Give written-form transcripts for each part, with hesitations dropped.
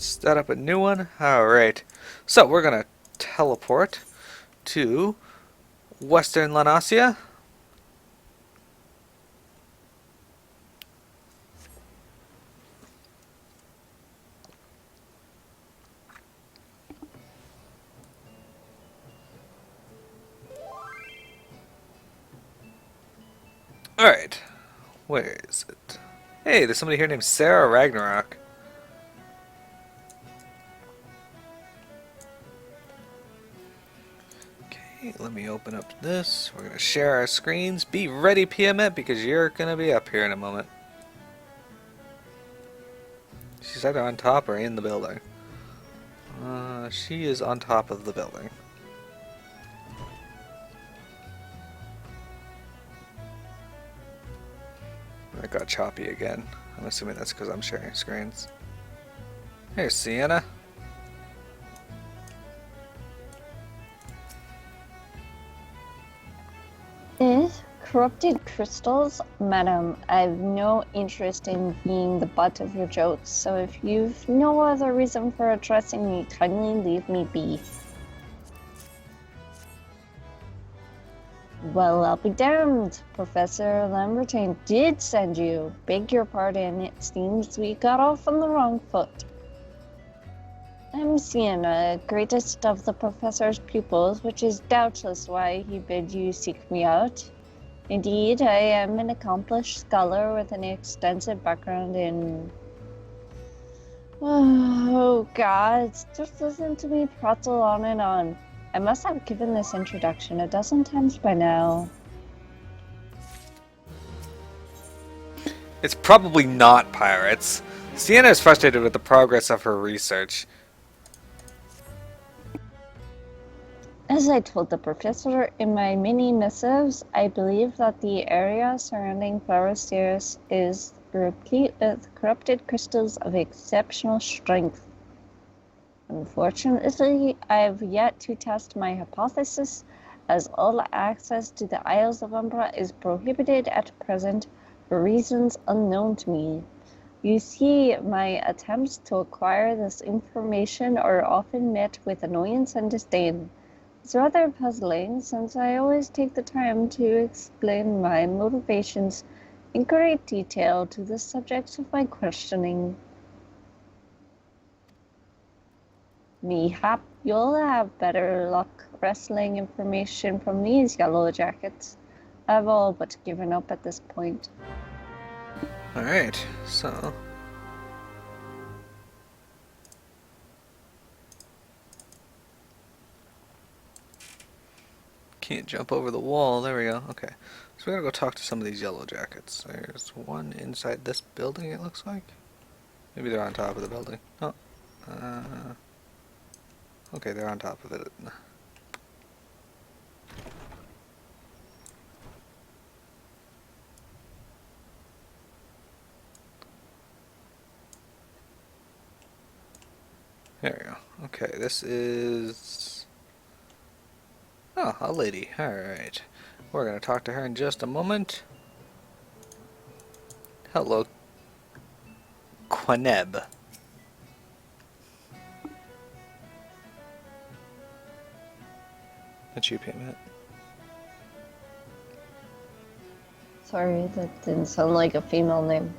Start up a new one. Alright. So we're gonna teleport to Western Lanasia. Alright. Where is it? Hey, there's somebody here named Sarah Ragnarok. Okay, let me open up this. We're gonna share our screens. Be ready, PMet, because you're gonna be up here in a moment. She's either on top or in the building. She is on top of the building. I got choppy again. I'm assuming that's because I'm sharing screens. Hey, Sienna. Corrupted crystals? Madam, I've no interest in being the butt of your jokes, so if you've no other reason for addressing me, kindly leave me be. Well, I'll be damned. Professor Lambertine did send you. Beg your pardon, it seems we got off on the wrong foot. I'm Sienna, greatest of the professor's pupils, which is doubtless why he bid you seek me out. Indeed, I am an accomplished scholar with an extensive background in... Oh, God, just listen to me prattle on and on. I must have given this introduction a dozen times by now. It's probably not pirates. Sienna is frustrated with the progress of her research. As I told the professor in my many missives, I believe that the area surrounding Floresteris is replete with corrupted crystals of exceptional strength. Unfortunately, I have yet to test my hypothesis, as all access to the Isles of Umbra is prohibited at present for reasons unknown to me. You see, my attempts to acquire this information are often met with annoyance and disdain. It's rather puzzling, since I always take the time to explain my motivations in great detail to the subjects of my questioning. Mayhap you'll have better luck wresting information from these yellow jackets. I've all but given up at this point. Alright, so... Can't jump over the wall. There we go. Okay. So we're gonna go talk to some of these yellow jackets. There's one inside this building, it looks like. Maybe they're on top of the building. Oh. Okay, they're on top of it. There we go. Okay, this is... Oh, a lady. Alright. We're going to talk to her in just a moment. Hello, Quaneb. That's you, Payment. Sorry, that didn't sound like a female name.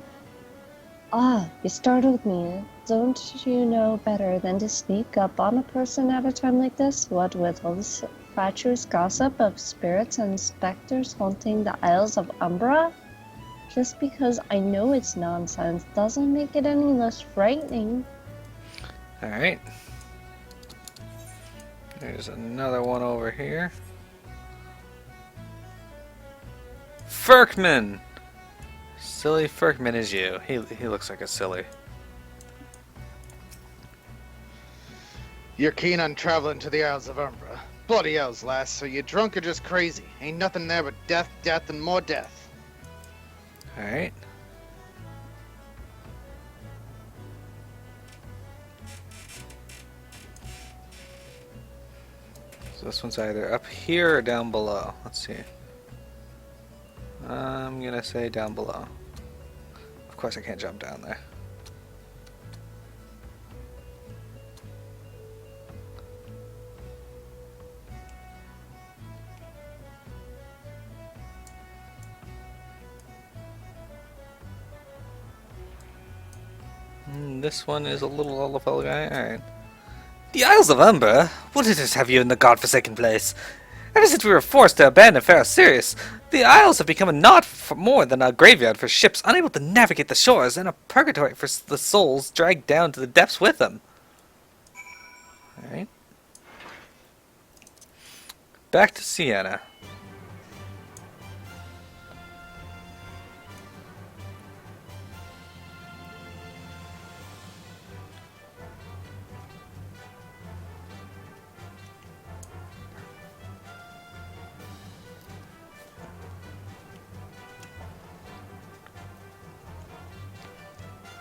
Ah, you startled me. Don't you know better than to sneak up on a person at a time like this? What with all this fatuous gossip of spirits and specters haunting the Isles of Umbra? Just because I know it's nonsense doesn't make it any less frightening. Alright. There's another one over here. Ferkman! Silly Ferkman is you. He looks like a silly. You're keen on traveling to the Isles of Umbra. Bloody hells, lass, so you drunk or just crazy? Ain't nothing there but death, death, and more death. Alright. So this one's either up here or down below. Let's see. I'm gonna say down below. Of course I can't jump down there. This one is a little old fellow guy. Alright. The Isles of Umbra? What did it have you in the godforsaken place? Ever since we were forced to abandon Fair Sirius, the Isles have become a not for more than a graveyard for ships unable to navigate the shores and a purgatory for the souls dragged down to the depths with them. Alright. Back to Sienna.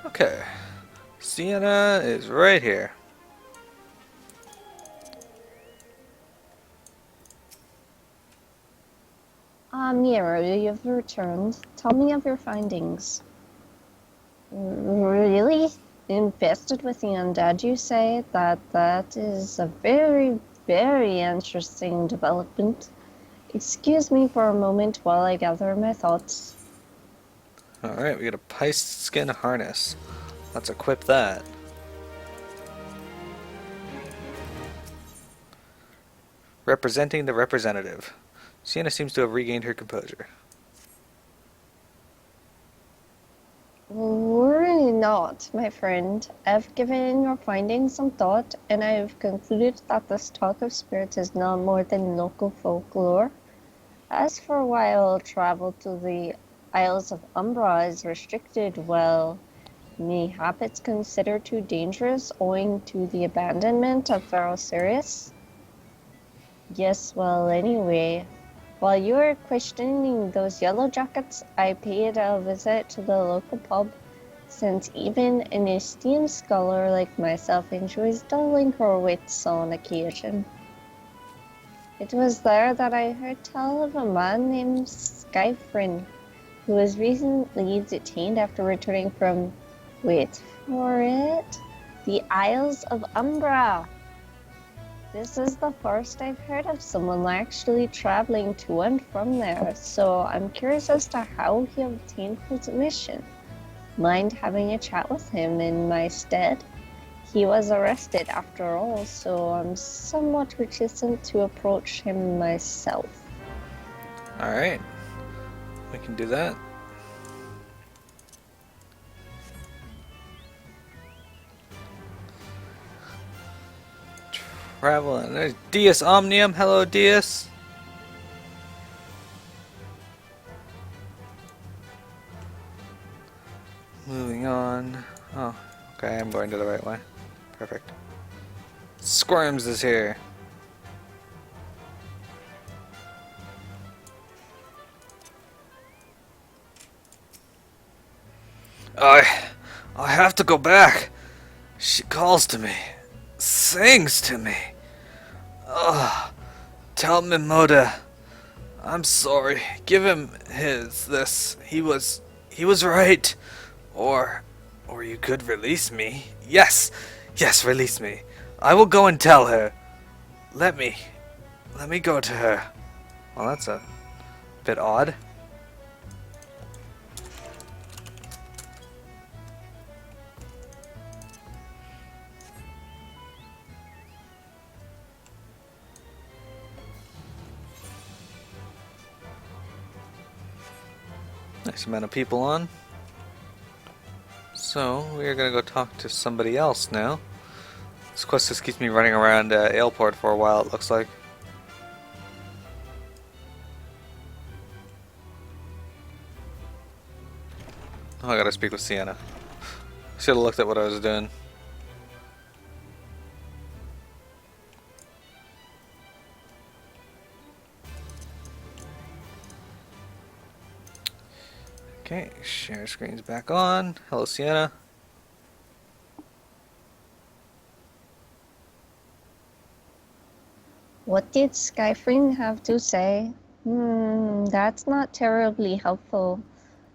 Okay. Sienna is right here. Miro, you've returned. Tell me of your findings. Really? Infested with the undead, you say? That is a very, very interesting development. Excuse me for a moment while I gather my thoughts. Alright, we got a pice skin harness. Let's equip that. Representing the representative. Sienna seems to have regained her composure. Worry not, my friend. I've given your findings some thought, and I've concluded that this talk of spirits is not more than local folklore. As for why I'll travel to the Isles of Umbra is restricted, well, mayhap it's considered too dangerous owing to the abandonment of Pharaoh Sirius? Yes, well, anyway, while you were questioning those yellow jackets, I paid a visit to the local pub, since even an esteemed scholar like myself enjoys dulling her wits on occasion. It was there that I heard tell of a man named Skyfrin, who was recently detained after returning from, wait for it, the Isles of Umbra. This is the first I've heard of someone actually traveling to and from there, so I'm curious as to how he obtained his mission. Mind having a chat with him in my stead? He was arrested after all, so I'm somewhat reticent to approach him myself. Alright. We can do that. Traveling. There's Dias Omnium. Hello, Dias. Moving on. Oh, okay, I'm going to the right way. Perfect. Squirms is here. I have to go back. She calls to me. Sings to me. Ugh. Tell Mimoda. I'm sorry. Give him this. He was right. Or you could release me. Yes, release me. I will go and tell her. Let me go to her. Well, that's a bit odd. Nice amount of people on. So, we are going to go talk to somebody else now. This quest just keeps me running around Aleport for a while, it looks like. Oh, I gotta speak with Sienna. Should have looked at what I was doing. Okay, share screen's back on. Hello, Sienna. What did Skyfring have to say? That's not terribly helpful.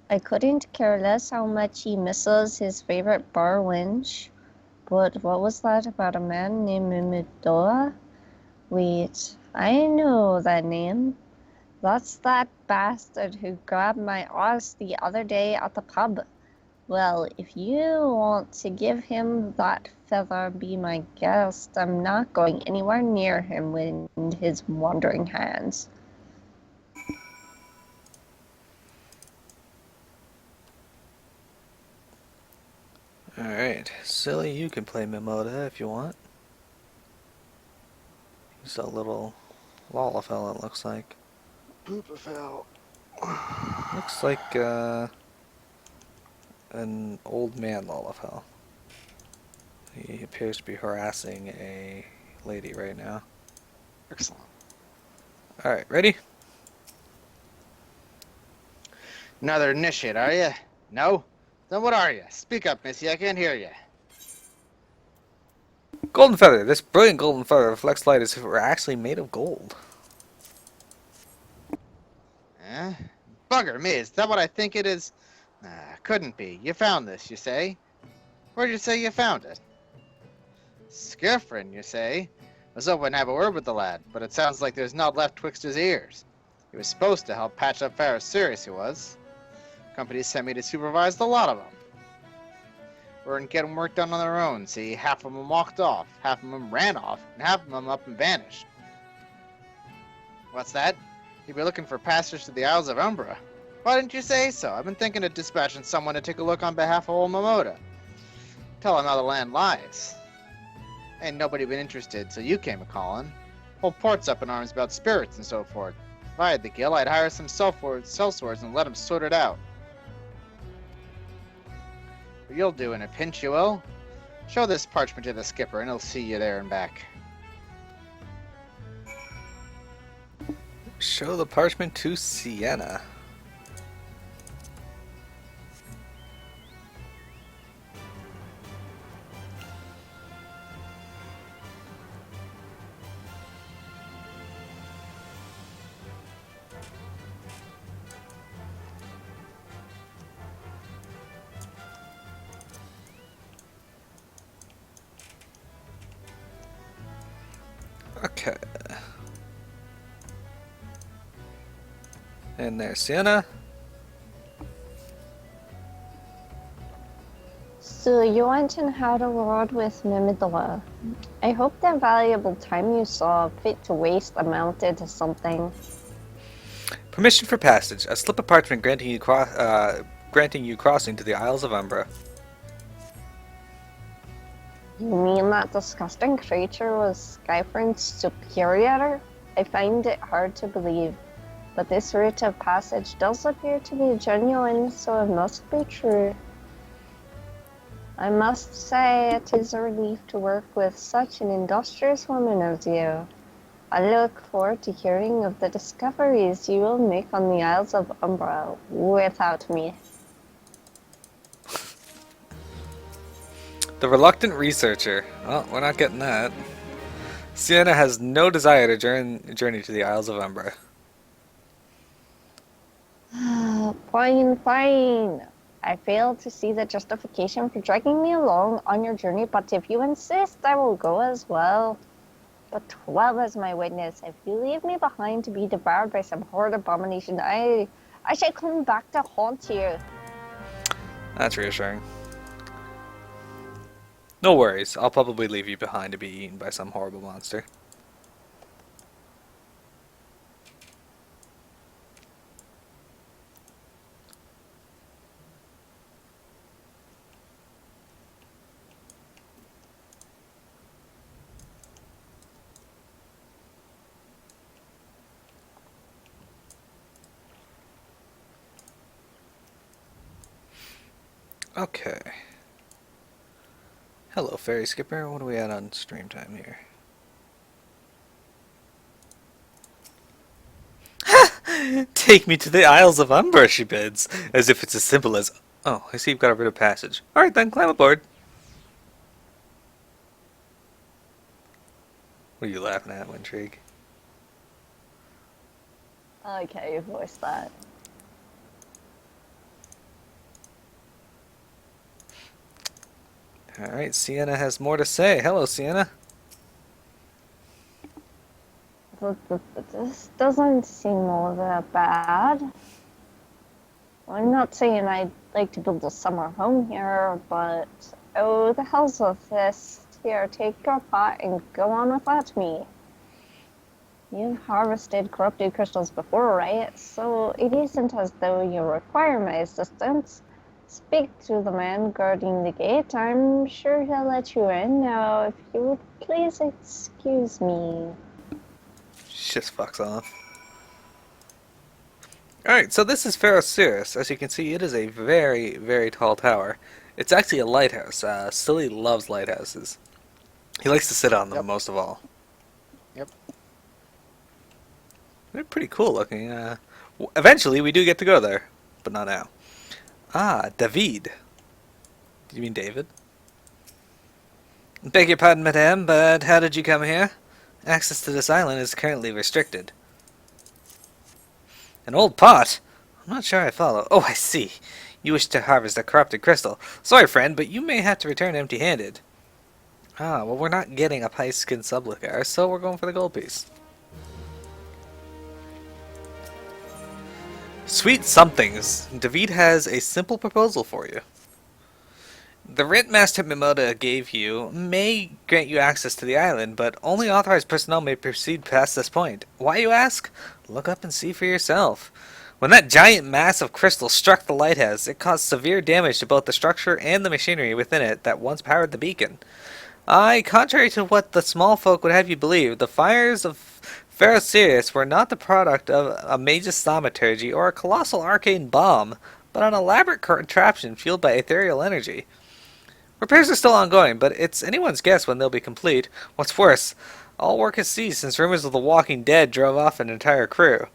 I couldn't care less how much he misses his favorite bar wench. But what was that about a man named Midoa? Wait, I know that name. That's that bastard who grabbed my ass the other day at the pub. Well, if you want to give him that feather, be my guest. I'm not going anywhere near him with his wandering hands. Alright, silly, you can play Mimoda if you want. He's a little Lalafell, it looks like. Poopafell. Looks like an old man Lalafell. He appears to be harassing a lady right now. Excellent. Alright, ready? Another initiate, are you? No? Then what are you? Speak up, Missy. I can't hear you. Golden feather. This brilliant golden feather reflects light as if it were actually made of gold. Eh? Bugger me, is that what I think it is? Couldn't be. You found this, you say? Where'd you say you found it? Skiffrin, you say? I was hoping to have a word with the lad, but it sounds like there's naught left twixt his ears. He was supposed to help patch up Farrah's serious, he was. Company sent me to supervise the lot of them. Weren't getting work done on their own, see? Half of them walked off, half of them ran off, and half of them up and vanished. What's that? You'd be looking for passage to the Isles of Umbra. Why didn't you say so? I've been thinking of dispatching someone to take a look on behalf of old Momoda. Tell him how the land lies. Ain't nobody been interested, so you came a-calling. Whole port's up in arms about spirits and so forth. If I had the gill, I'd hire some sellswords and let them sort it out. But you'll do in a pinch, you will. Show this parchment to the skipper, and he'll see you there and back. Show the parchment to Sienna. Okay. And there's Sienna. So you went and had a word with Mimidala. I hope the valuable time you saw fit to waste amounted to something. Permission for passage. A slip of parchment granting you crossing to the Isles of Umbra. You mean that disgusting creature was Skyfriend's superior? I find it hard to believe, but this route of passage does appear to be genuine, so it must be true. I must say it is a relief to work with such an industrious woman as you. I look forward to hearing of the discoveries you will make on the Isles of Umbra without me. The reluctant researcher. Well, we're not getting that. Sienna has no desire to journey to the Isles of Umbra. Fine, fine. I fail to see the justification for dragging me along on your journey, but if you insist, I will go as well. But 12 is my witness. If you leave me behind to be devoured by some horrid abomination, I shall come back to haunt you. That's reassuring. No worries, I'll probably leave you behind to be eaten by some horrible monster. Okay. Hello, Ferry Skipper. What are we at on stream time here? Take me to the Isles of Umbra, she bids, as if it's as simple as, oh, I see you've got a bit of passage. Alright then, climb aboard. What are you laughing at, Wintrigue? Okay, you voiced that. Alright, Sienna has more to say. Hello, Sienna. This doesn't seem all that bad. I'm not saying I'd like to build a summer home here, but oh, the hell's with this. Here, take your pot and go on without me. You've harvested corrupted crystals before, right? So it isn't as though you require my assistance. Speak to the man guarding the gate. I'm sure he'll let you in. Now, if you would please excuse me. She just fucks off. Alright, so this is Ferocious. As you can see, it is a very, very tall tower. It's actually a lighthouse. Silly loves lighthouses. He likes to sit on them Yep. most of all. Yep. They're pretty cool looking. Eventually, we do get to go there, but not now. Ah, David. Do you mean David? Beg your pardon, madame, but how did you come here? Access to this island is currently restricted. An old pot? I'm not sure I follow. Oh, I see. You wish to harvest a corrupted crystal. Sorry, friend, but you may have to return empty-handed. Ah, well, we're not getting a pie-skin sublicar, so we're going for the gold piece. Sweet somethings. David has a simple proposal for you. The rent Master Mimoda gave you may grant you access to the island, but only authorized personnel may proceed past this point. Why, you ask? Look up and see for yourself. When that giant mass of crystal struck the lighthouse, it caused severe damage to both the structure and the machinery within it that once powered the beacon. Aye, contrary to what the small folk would have you believe, the fires of Ferocious were not the product of a magus thaumaturgy or a colossal arcane bomb, but an elaborate contraption fueled by ethereal energy. Repairs are still ongoing, but it's anyone's guess when they'll be complete. What's worse, all work has ceased since rumors of the Walking Dead drove off an entire crew.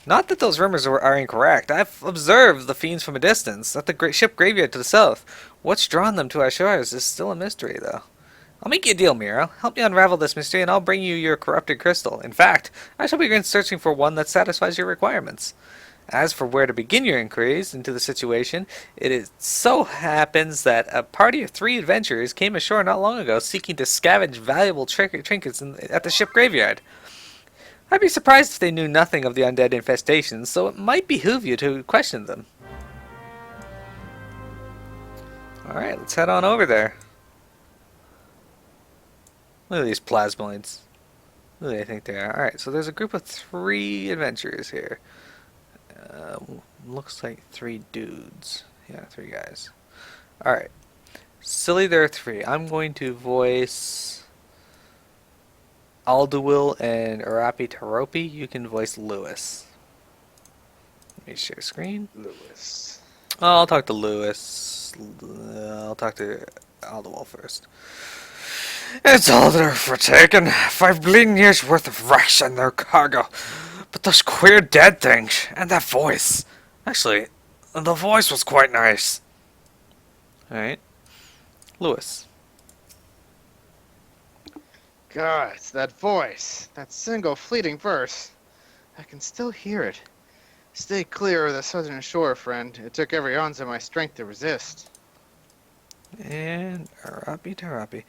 Not that those rumors are incorrect. I've observed the fiends from a distance, at the ship graveyard to the south. What's drawn them to our shores is still a mystery, though. I'll make you a deal, Miro. Help me unravel this mystery, and I'll bring you your corrupted crystal. In fact, I shall begin searching for one that satisfies your requirements. As for where to begin your inquiries into the situation, so happens that a party of 3 adventurers came ashore not long ago seeking to scavenge valuable trinkets at the ship graveyard. I'd be surprised if they knew nothing of the undead infestation, so it might behoove you to question them. Alright, let's head on over there. Look at these plasmoids. Who do they think they are? Alright, so there's a group of 3 adventurers here. Looks like 3 dudes. Yeah, 3 guys. Alright. Silly, there are 3. I'm going to voice Alduil and Arapi Taropi. You can voice Lewis. Let me share screen. Lewis. I'll talk to Lewis. I'll talk to Alduil first. It's all there for taking. 5 bleeding years worth of wrecks and their cargo. But those queer dead things, and that voice. Actually, the voice was quite nice. Alright. Lewis. God, it's that voice. That single fleeting verse. I can still hear it. Stay clear of the southern shore, friend. It took every ounce of my strength to resist. And Arapi Tarapi.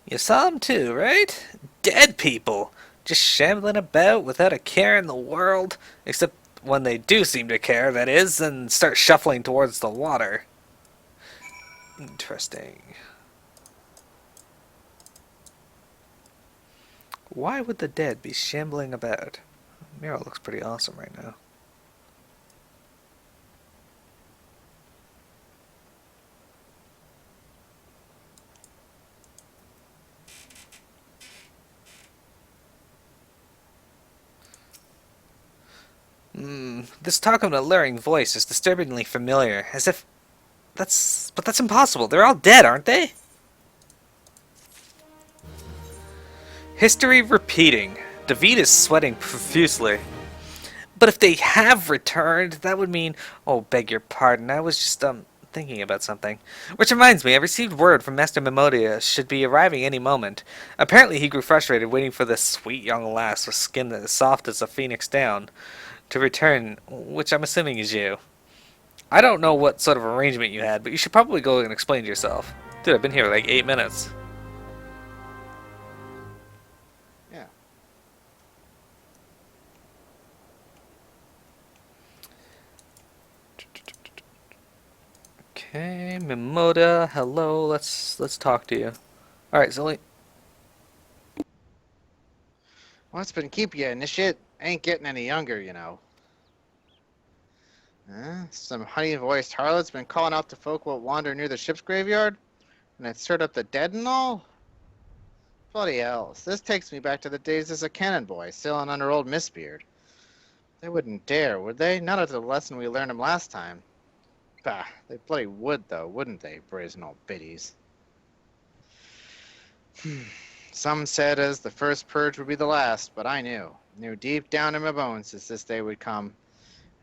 You saw them too, right? Dead people. Just shambling about without a care in the world. Except when they do seem to care, that is, and start shuffling towards the water. Interesting. Why would the dead be shambling about? Miro looks pretty awesome right now. This talk of an alluring voice is disturbingly familiar, as if... But that's impossible. They're all dead, aren't they? History repeating. David is sweating profusely. But if they have returned, that would mean... Oh, beg your pardon. I was just, thinking about something. Which reminds me, I received word from Master Memodia should be arriving any moment. Apparently he grew frustrated waiting for this sweet young lass with skin that is soft as a phoenix down to return, which I'm assuming is you. I don't know what sort of arrangement you had, but you should probably go and explain yourself. Dude, I've been here like 8 minutes. Yeah. Okay, Mimoda, hello. Let's talk to you. All right, Zilly. What's been keeping you in this shit? Ain't getting any younger, you know. Some honey-voiced harlot's been calling out to folk what wander near the ship's graveyard, and it stirred up the dead and all? Bloody hells, this takes me back to the days as a cannon boy, sailing under old Mistbeard. They wouldn't dare, would they? Not after the lesson we learned 'em last time. Bah, they bloody would, though, wouldn't they, brazen old biddies? Some said as the first purge would be the last, but I knew deep down in my bones as this day would come.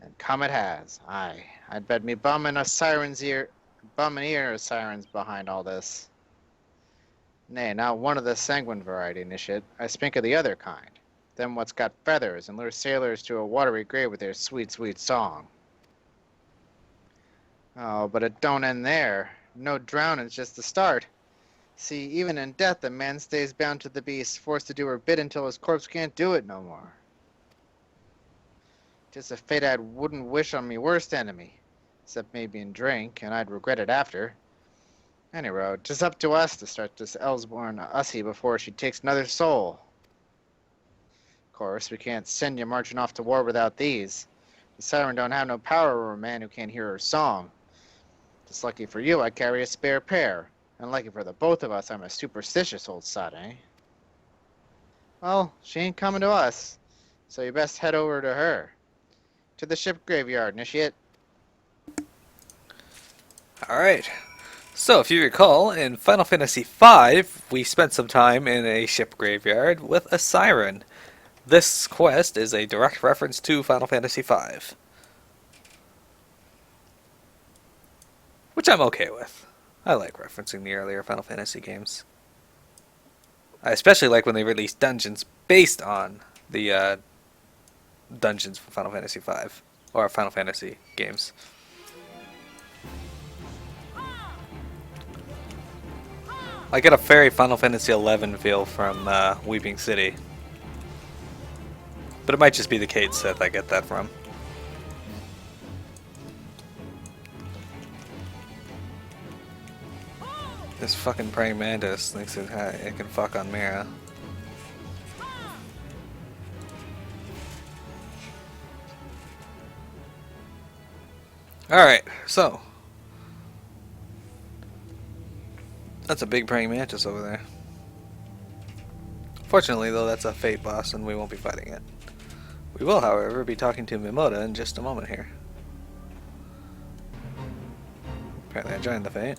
And come it has. Aye, I'd bet me bum and ear of sirens behind all this. Nay, not one of the sanguine variety, Nishit. I speak of the other kind. Them what's got feathers and lure sailors to a watery grave with their sweet, sweet song. Oh, but it don't end there. No drowning's just the start. See, even in death, a man stays bound to the beast, forced to do her bid until his corpse can't do it no more. 'Tis a fate I wouldn't wish on me worst enemy, except maybe in drink, and I'd regret it after. Anyhow, 'tis up to us to start this Elsborn hussy before she takes another soul. Of course, we can't send you marching off to war without these. The siren don't have no power over a man who can't hear her song. Just lucky for you, I carry a spare pair, and lucky for the both of us, I'm a superstitious old sot, eh? Well, she ain't coming to us, so you best head over to her. To the ship graveyard, Nishiet. Alright. So, if you recall, in Final Fantasy V, we spent some time in a ship graveyard with a siren. This quest is a direct reference to Final Fantasy V. Which I'm okay with. I like referencing the earlier Final Fantasy games. I especially like when they release dungeons based on the dungeons from Final Fantasy V. Or Final Fantasy games. I get a very Final Fantasy XI feel from Weeping City. But it might just be the Cade Sith I get that from. This fucking praying mantis thinks it can fuck on Mira. Alright, so. That's a big praying mantis over there. Fortunately, though, that's a Fate boss and we won't be fighting it. We will, however, be talking to Mimoda in just a moment here. Apparently I joined the Fate.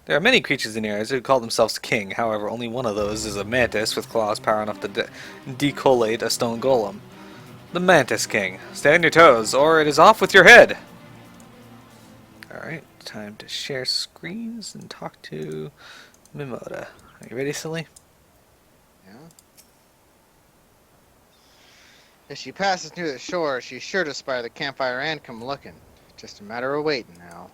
There are many creatures in the areas who call themselves king, however, only one of those is a mantis with claws power enough to decollate a stone golem. The Mantis King. Stay on your toes, or it is off with your head! Alright, time to share screens and talk to Mimoda. Are you ready, Silly? Yeah. If she passes near the shore, she's sure to spy the campfire and come looking. Just a matter of waiting now.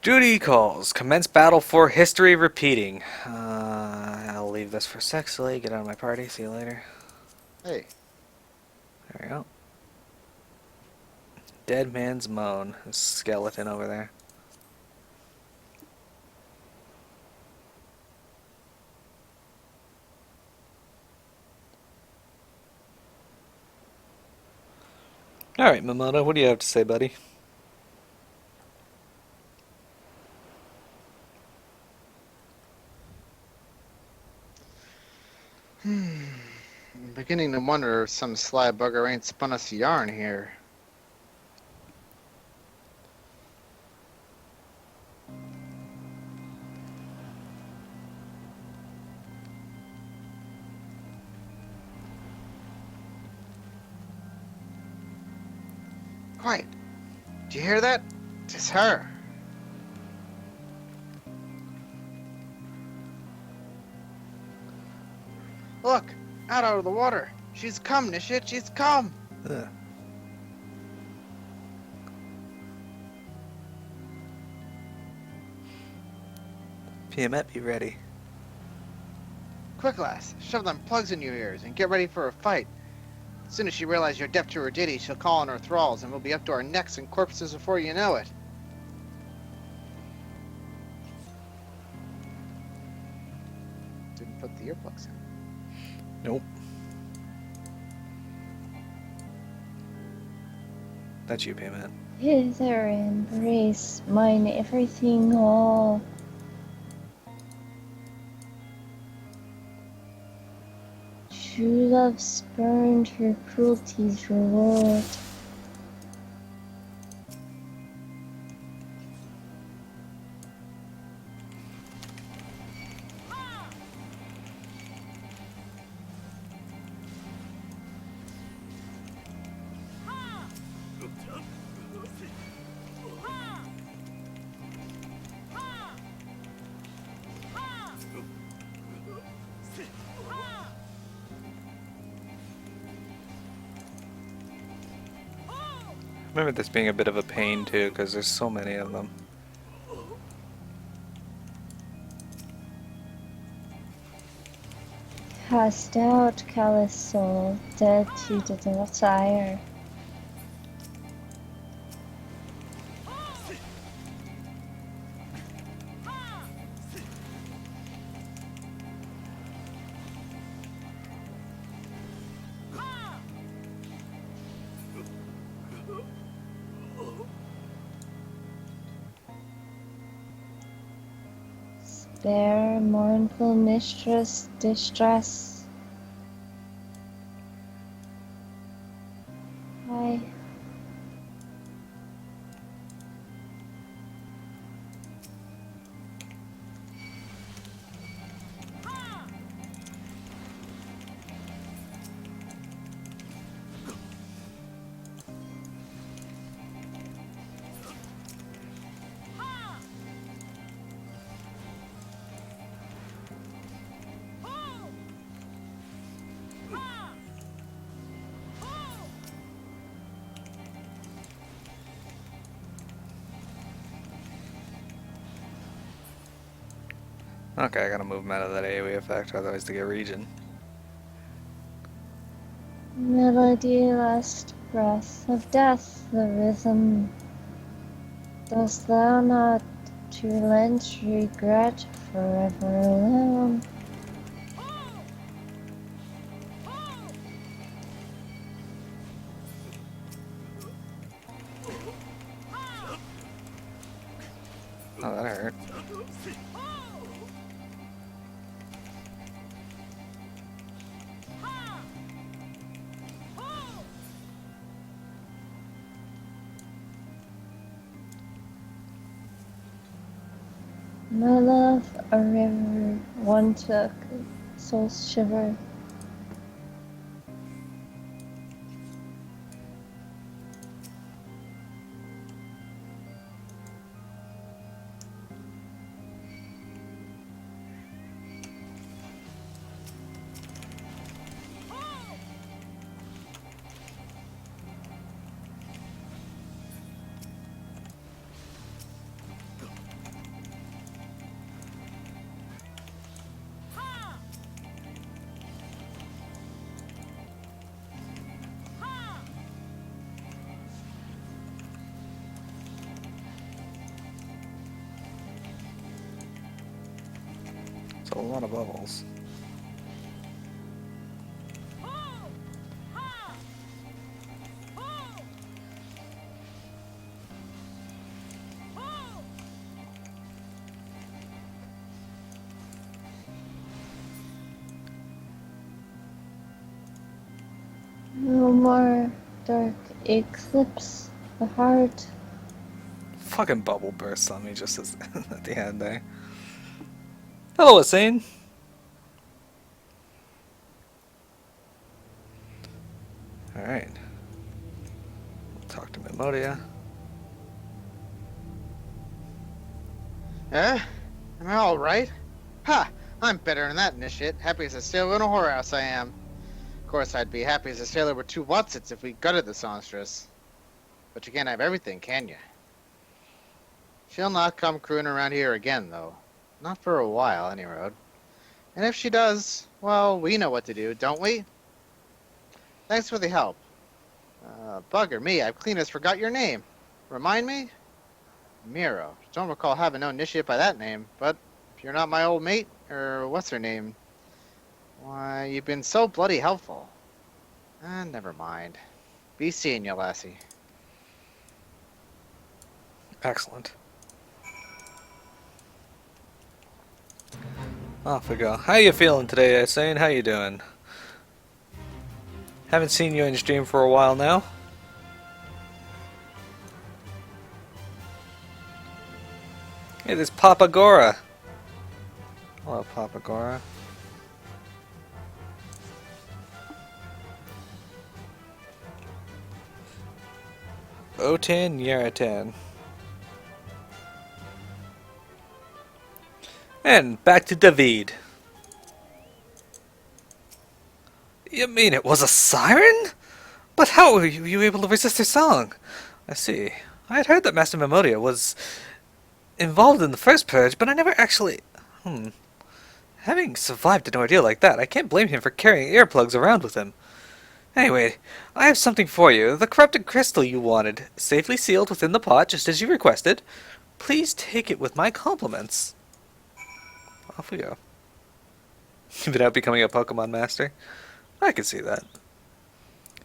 Duty calls. Commence battle for history repeating. I'll leave this for sex, Silly. Get out of my party. See you later. Hey. There we go. Dead Man's Moan. A skeleton over there. Alright, Mimoda, what do you have to say, buddy? I'm beginning to wonder if some sly bugger ain't spun us a yarn here. Quiet. Do you hear that? It's her. Look, out of the water. She's come, Nishit. She's come. Ugh. Piamet, be ready. Quick, lass, shove them plugs in your ears and get ready for a fight. As soon as she realizes you're deaf to her ditty, she'll call on her thralls and we'll be up to our necks in corpses before you know it. Didn't put the earplugs in. Nope. That's you, Payment. Hither embrace mine everything all. True love spurned her cruelty's reward. I remember this being a bit of a pain too, because there's so many of them. Cast out, callous soul, dead to the desire. Spare, mournful mistress, distress. Hi. Okay, I gotta move him out of that AoE effect, otherwise they get region. Melody, last breath of death, the rhythm. Dost thou not to relent regret forever alone? Oh, that hurt. My love, a river, one took, soul shiver. It's a lot of bubbles. No more dark eclipse, the heart. Fucking bubble bursts on me just as at the end there. Hello, Asane. Alright. Talk to Memoria. Eh? Am I alright? Ha! I'm better than that initiate. Happy as a sailor in a whorehouse I am. Of course, I'd be happy as a sailor with 2 Watsits if we gutted the songstress. But you can't have everything, can you? She'll not come crewing around here again, though. Not for a while, any road. And if she does, well, we know what to do, don't we? Thanks for the help. Bugger me, I've clean as forgot your name. Remind me? Miro. Don't recall having known Nishiet by that name, but if you're not my old mate, or what's her name, why, you've been so bloody helpful. Never mind. Be seeing you, lassie. Excellent. Off we go. How you feeling today, Sane? How you doing? Haven't seen you in stream for a while now. Hey, there's Papa Gora. Hello, Papa Gora. Otan Yaratan. And back to David. You mean it was a siren? But how were you able to resist her song? I see. I had heard that Master Memoria was involved in the first purge, but I never actually... Having survived an ordeal like that, I can't blame him for carrying earplugs around with him. Anyway, I have something for you. The corrupted crystal you wanted, safely sealed within the pot, just as you requested. Please take it with my compliments. Off we go. Without becoming a Pokemon master? I can see that.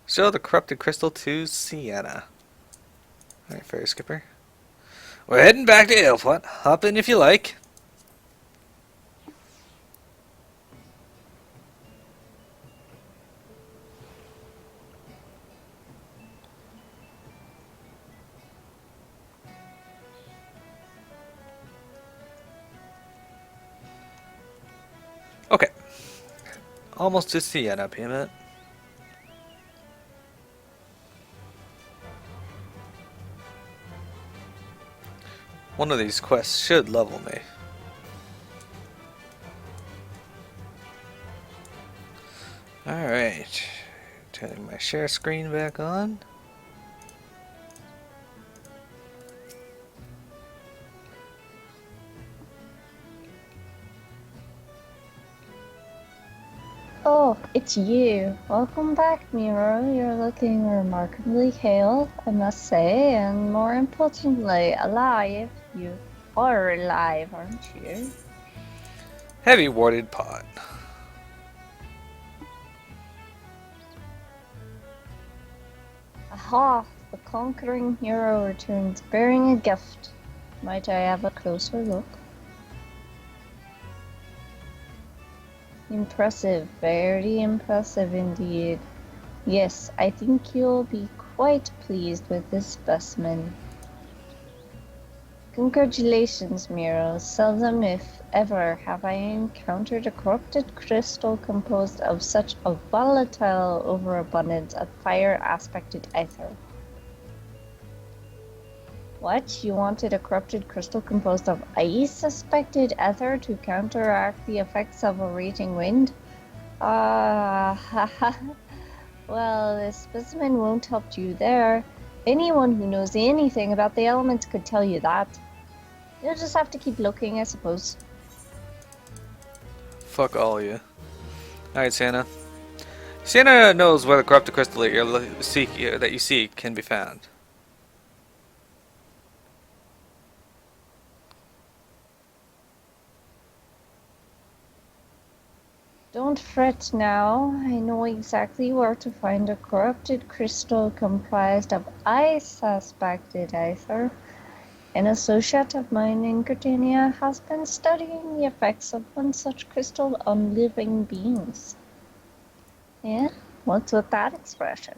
Show the corrupted crystal to Sienna. Alright, Fairy Skipper. We're heading back to Ailpot. Hop in if you like. Okay. Almost to Sienna payment. One of these quests should level me. Alright. Turning my share screen back on. Oh, it's you. Welcome back, Miro. You're looking remarkably hale, I must say, and more importantly, alive. You are alive, aren't you? Heavy warded pot. Aha! The conquering hero returns bearing a gift. Might I have a closer look? Impressive, very impressive indeed. Yes, I think you'll be quite pleased with this specimen. Congratulations, Miro. Seldom, if ever, have I encountered a corrupted crystal composed of such a volatile overabundance of fire-aspected ether. What? You wanted a corrupted crystal composed of ice-aspected ether to counteract the effects of a raging wind? Well, this specimen won't help you there. Anyone who knows anything about the elements could tell you that. You'll just have to keep looking, I suppose. Fuck all of you. Alright, Sienna. Sienna knows where the corrupted crystal that you seek can be found. Don't fret now. I know exactly where to find a corrupted crystal comprised of ice-aspected ether. An associate of mine in Gardenia has been studying the effects of one such crystal on living beings. Yeah? What's with that expression?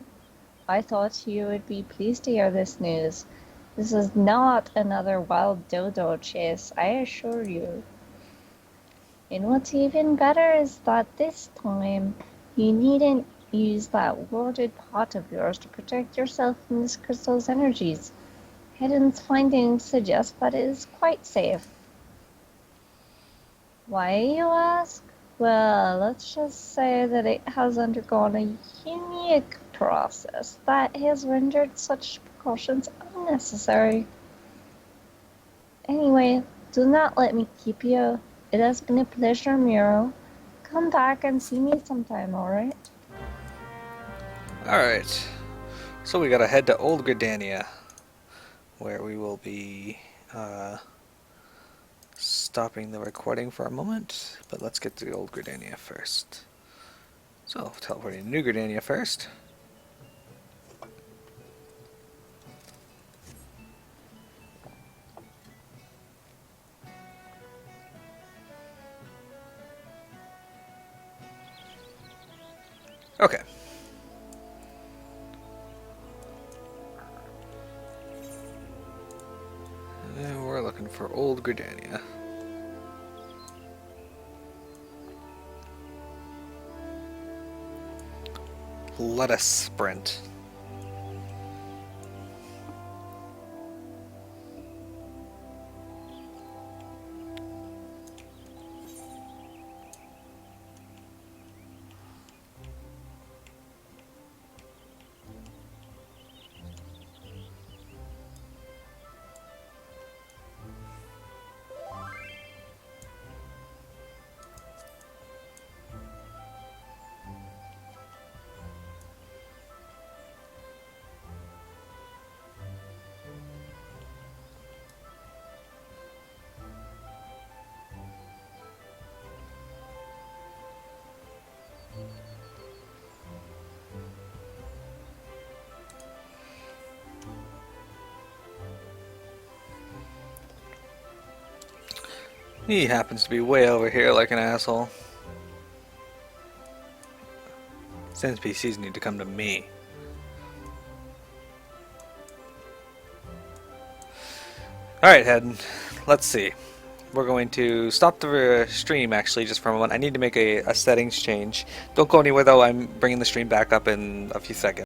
I thought you would be pleased to hear this news. This is not another wild dodo chase, I assure you. And what's even better is that this time, you needn't use that warded pot of yours to protect yourself from this crystal's energies. Hayden's findings suggest that it is quite safe. Why, you ask? Well, let's just say that it has undergone a unique process that has rendered such precautions unnecessary. Anyway, do not let me keep you. It has been a pleasure, Miro. Come back and see me sometime, alright? Alright. So we gotta head to Old Gridania, where we will be stopping the recording for a moment, but let's get to Old Gridania first. So, teleporting to New Gridania first. Okay. And we're looking for Old Gridania. Let us sprint. He happens to be way over here like an asshole. Since PCs need to come to me. Alright, Head. Let's see. We're going to stop the stream actually just for a moment. I need to make a settings change. Don't go anywhere though, I'm bringing the stream back up in a few seconds.